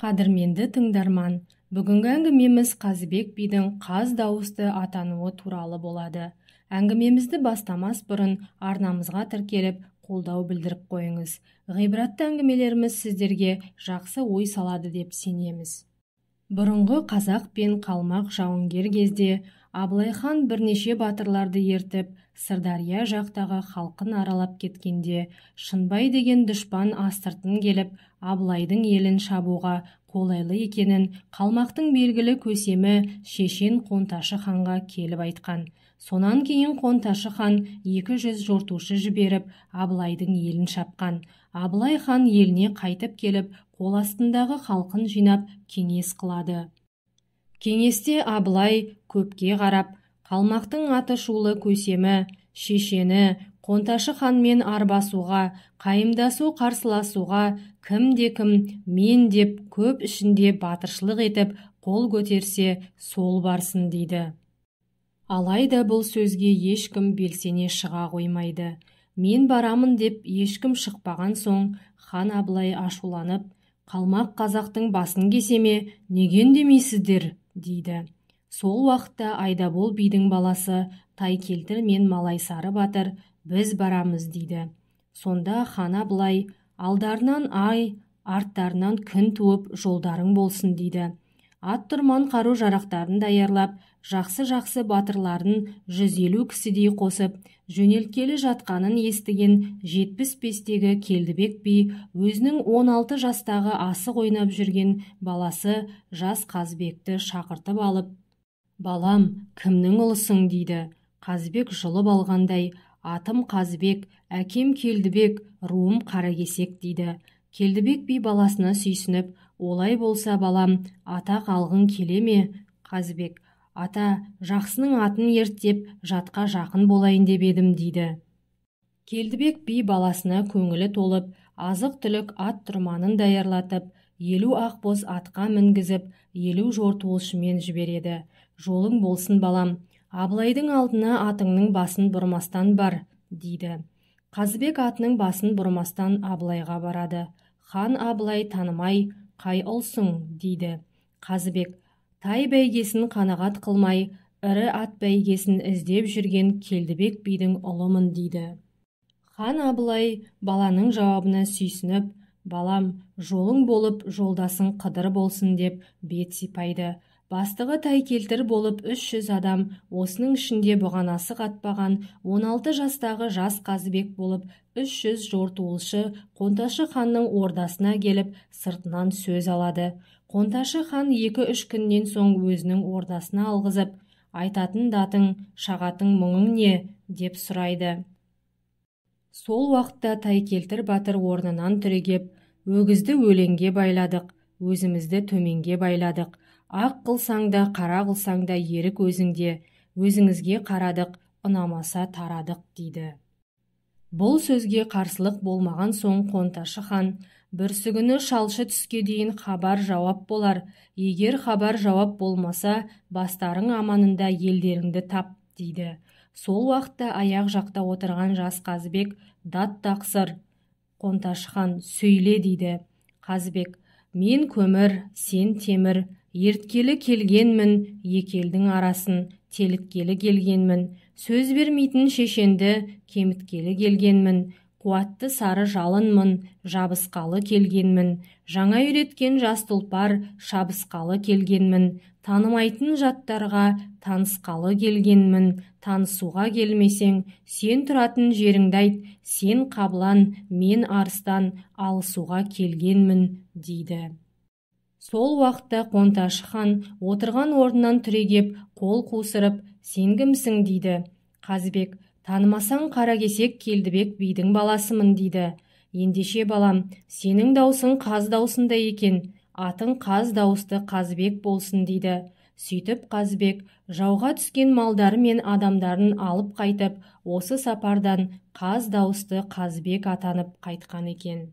Қадірменді тыңдарман, бүгінгі әңгімеміз Қазыбек бидің қаз дауысты атануы туралы болады. Әңгімемізді бастамас бұрын арнамызға тіркеліп, қолдау білдіріп қойыңыз. Ғибратты әңгімелеріміз сіздерге жақсы ой салады деп сенеміз. Бұрынғы қазақ пен қалмақ жауынгер кезде Абылай хан бірнеше батырларды ертіп, Сырдария жақтағы халқын аралап кеткенде, Шынбай деген дұшпан астыртын келіп, Абылайдың елін шабуға қолайлы екенін қалмақтың белгілі көсемі Шешен Қонташы ханға келіп айтқан. Сонан кейін Қонташы хан 200 жортушы жіберіп, Абылайдың елін шапқан. Абылай хан еліне қайтып келіп, қол астындағы халқын жинап, кеңес қылады. Кеңесте Абылай көпке қарап, қалмақтың атышулы көсемі Шешені Қонташы ханмен арбасуға, қайымдасу қарсыласуға, кім мен деп көп ішінде батыршылық етіп, қол көтерсе сол барсын дейді. Алайда бұл сөзге ешкім белсене шыға қоймайды. Мен барамын деп ешкім шықпаған соң, хан Абылай ашуланып, қалмақ қазақтың басын кесеме, неге үндемейсіздер дейді. Сол уақытта Айдабол бидің баласы Тайкелтір мен Малайсары батыр біз барамыз дейді. Сонда хан Абылай алдарынан ай, арттарынан күн туып жолдарың болсын дейді. Ат тұрман қару жарақтарын даярлап, жақсы батырларын 150 кісідей қосып, жөнелткелі жатқанын естіген 75-тегі Келдібек би өзінің 16 жастағы асық ойнап жүрген баласы жас Қазыбекті шақыртып алып, «Балам, кімнің ұлысың?» дейді. Қазыбек жұлып алғандай, «Атым Қазыбек, әкем Келдібек, руым Қаракесек» дейді. Келдібек би баласына сүйсініп, «Олай болса, балам, атақ алғың келе ме?» Қазыбек: «Ата, жақсының атын ерттеп, жатқа жақын болайын деп едім» дейді. Келдібек би баласына көңілі толып, азық-түлік ат тұрманын даярлатып, 50 ақбоз атқа мінгізіп, 50 жортуылшымен жібереді. «Жолың болсын, балам, Абылайдың алдына атыңның басын бұрмастан бар» дейді. Қазыбек атының басын бұрмастан Абылайға барады. Хан Абылай танымай, «Қай ұлсың?» дейді. Қазыбек: «Тай бәйгесін қанағат қылмай, ірі ат бәйгесін іздеп жүрген Келдібек бидің ұлымын» дейді. Хан Абылай баланың жауабына сүйсініп, «Балам, жолың болып, жолдасың Қыдыр болсын» деп бет сипайды. Бастығы Тайкелтір болып 300 адам, осының ішінде бұғанасы қатпаған 16 жастағы жас Қазыбек болып 300 жортуылшы Қонташы ханның ордасына келіп, сыртынан сөз алады. Қонташы хан 2-3 күннен соң өзінің ордасына алғызып, «Айтатын датың, шағатың мұңың не?» деп сұрайды. Сол уақытта Тайкелтір батыр орнынан түрегеп, «Өгізді өлеңге байладық, өзімізді төменге байладық. Ақ қылсаң да, қара қылсаң да ерік өзіңде, өзіңізге қарадық, ұнамаса тарадық» дейді. Бұл сөзге қарсылық болмаған соң Қонташы хан: «Бүрсігүні шалшы түске дейін хабар жауап болар, егер хабар жауап болмаса, бастарың аманында елдеріңді тап» дейді. Сол уақытта аяқ жақта отырған жас Қазыбек дат тақсыр. Қонташы хан: «Сөйле» дейді. Қазыбек: «Мен көмір, сен темір, ерткелі келгенмін, екі елдің арасын теліткелі келгенмін, сөз бермейтін шешенді кеміткелі келгенмін, қуатты сары жалынмын, жабысқалы келгенмін, жаңа үйреткен жас тұлпар шабысқалы келгенмін, танымайтын жаттарға танысқалы келгенмін, танысуға келмесең, сен тұратын жеріңді айт, сен Қабылан, мен Арыстан, алысуға келгенмін» дейді. Сол уақытта Қонташы хан отырған орнынан түрегеп, қол қусырып, «Сен кімсің?» дейді. Қазыбек: «Танымасаң, Қаракесек Келдібек бидің баласымын» дейді. «Ендеше балам, сенің даусың қаз даусында екен, атың қаз дауысты Қазыбек болсын» дейді. Сөйтіп Қазыбек жауға түскен малдары мен адамдарын алып қайтып, осы сапардан қаз дауысты Қазыбек атанып қайтқан екен.